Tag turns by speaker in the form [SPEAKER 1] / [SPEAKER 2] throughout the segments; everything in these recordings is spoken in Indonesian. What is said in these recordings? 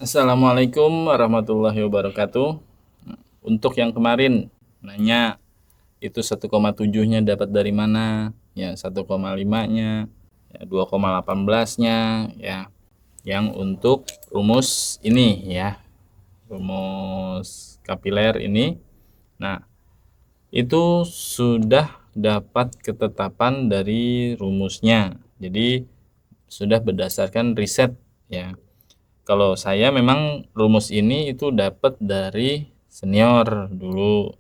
[SPEAKER 1] Assalamualaikum warahmatullahi wabarakatuh. Untuk yang kemarin nanya itu 1,7-nya dapat dari mana? Ya 1,5-nya, ya 2,18-nya, ya. Yang untuk rumus ini ya, rumus kapiler ini. Nah, itu sudah dapat ketetapan dari rumusnya. Jadi sudah berdasarkan riset ya. Kalau saya memang rumus ini itu dapat dari senior dulu,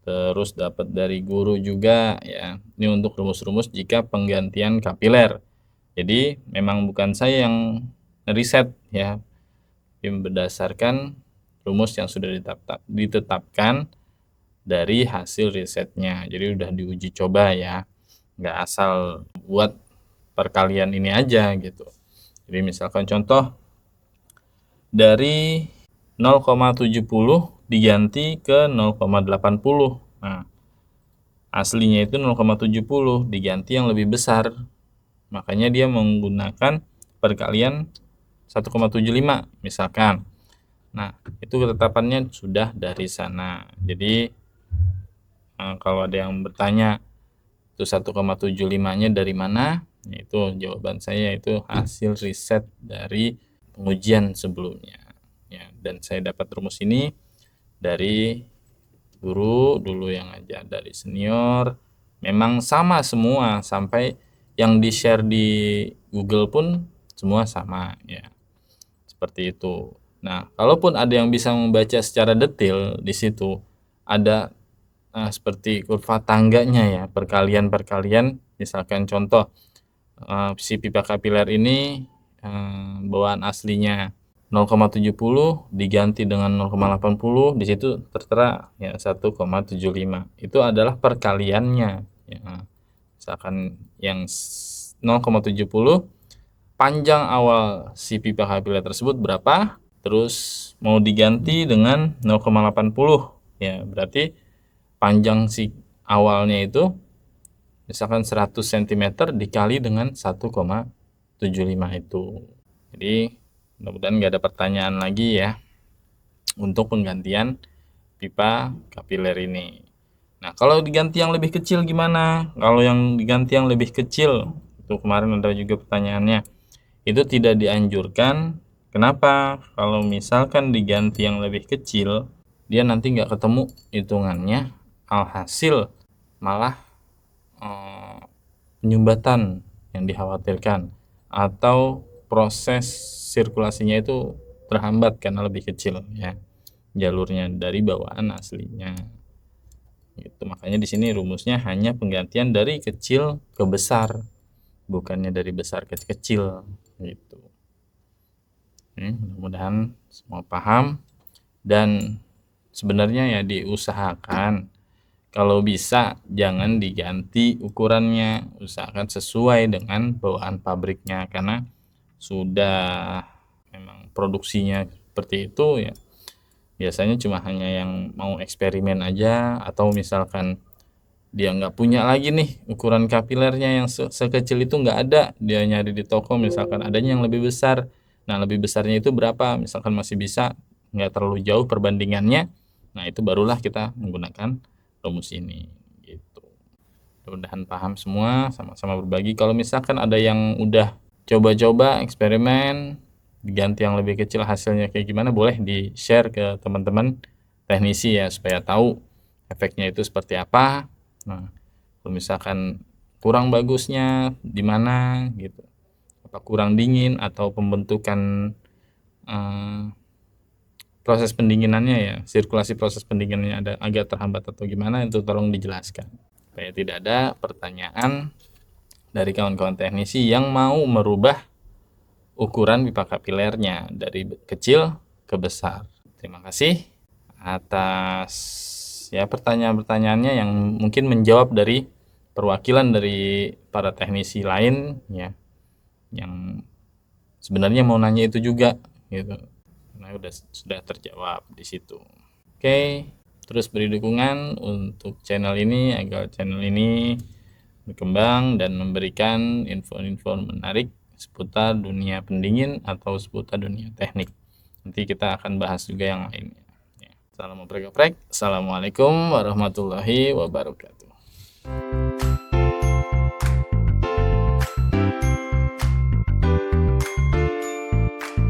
[SPEAKER 1] terus dapat dari guru juga ya. Ini untuk rumus-rumus jika penggantian kapiler. Jadi memang bukan saya yang riset ya, tapi berdasarkan rumus yang sudah ditetapkan dari hasil risetnya. Jadi udah diuji coba ya, nggak asal buat perkalian ini aja gitu. Jadi misalkan contoh dari 0,70 diganti ke 0,80. Nah, aslinya itu 0,70 diganti yang lebih besar. Makanya dia menggunakan perkalian 1,75 misalkan. Nah, itu ketetapannya sudah dari sana. Jadi kalau ada yang bertanya itu 1,75-nya dari mana? Itu jawaban saya itu hasil riset dari pengujian sebelumnya. Ya, dan saya dapat rumus ini dari guru dulu yang ngajar, dari senior. Memang sama semua, sampai yang di-share di Google pun semua sama ya. Seperti itu. Nah, kalaupun ada yang bisa membaca secara detail di situ, ada seperti kurva tangganya ya, perkalian-perkalian. Misalkan contoh si pipa kapiler ini bawaan aslinya 0,70 diganti dengan 0,80, di situ tertera ya 1,75. Itu adalah perkaliannya ya. Misalkan yang 0,70 panjang awal si pipa kapiler tersebut berapa, terus mau diganti dengan 0,80 ya, berarti panjang si awalnya itu misalkan 100 cm dikali dengan 1,75 itu. Jadi mudah-mudahan nggak ada pertanyaan lagi ya untuk penggantian pipa kapiler ini. Nah, kalau diganti yang lebih kecil gimana? Kalau yang diganti yang lebih kecil, itu kemarin ada juga pertanyaannya, itu tidak dianjurkan. Kenapa? Kalau misalkan diganti yang lebih kecil, dia nanti nggak ketemu hitungannya, alhasil malah penyumbatan yang dikhawatirkan, atau proses sirkulasinya itu terhambat karena lebih kecil ya jalurnya dari bawaan aslinya. Gitu. Makanya di sini rumusnya hanya penggantian dari kecil ke besar, bukannya dari besar ke kecil gitu. Mudah-mudahan semua paham, dan sebenarnya ya diusahakan kalau bisa jangan diganti ukurannya, usahakan sesuai dengan bawaan pabriknya, karena sudah memang produksinya seperti itu ya. Biasanya cuma hanya yang mau eksperimen aja, atau misalkan dia nggak punya lagi nih ukuran kapilernya yang sekecil itu, nggak ada, dia nyari di toko misalkan adanya yang lebih besar. Nah, lebih besarnya itu berapa, misalkan masih bisa, nggak terlalu jauh perbandingannya, nah itu barulah kita menggunakan rumus ini gitu. Mudah-mudahan paham semua, sama-sama berbagi. Kalau misalkan ada yang udah coba-coba eksperimen diganti yang lebih kecil, hasilnya kayak gimana, boleh di share ke teman-teman teknisi ya, supaya tahu efeknya itu seperti apa. Nah, kalau misalkan kurang bagusnya di mana gitu, apa kurang dingin atau pembentukan proses pendinginannya ya, sirkulasi proses pendinginannya ada agak terhambat atau gimana, itu tolong dijelaskan supaya tidak ada pertanyaan dari kawan-kawan teknisi yang mau merubah ukuran pipa kapilernya dari kecil ke besar. Terima kasih atas ya pertanyaan-pertanyaannya yang mungkin menjawab dari perwakilan dari para teknisi lain ya, yang sebenarnya mau nanya itu juga gitu. Karena sudah terjawab di situ. Oke, terus beri dukungan untuk channel ini agar channel ini berkembang dan memberikan info-info menarik seputar dunia pendingin atau seputar dunia teknik. Nanti kita akan bahas juga yang lainnya. Ya, salam oprek-oprek. Assalamualaikum warahmatullahi wabarakatuh.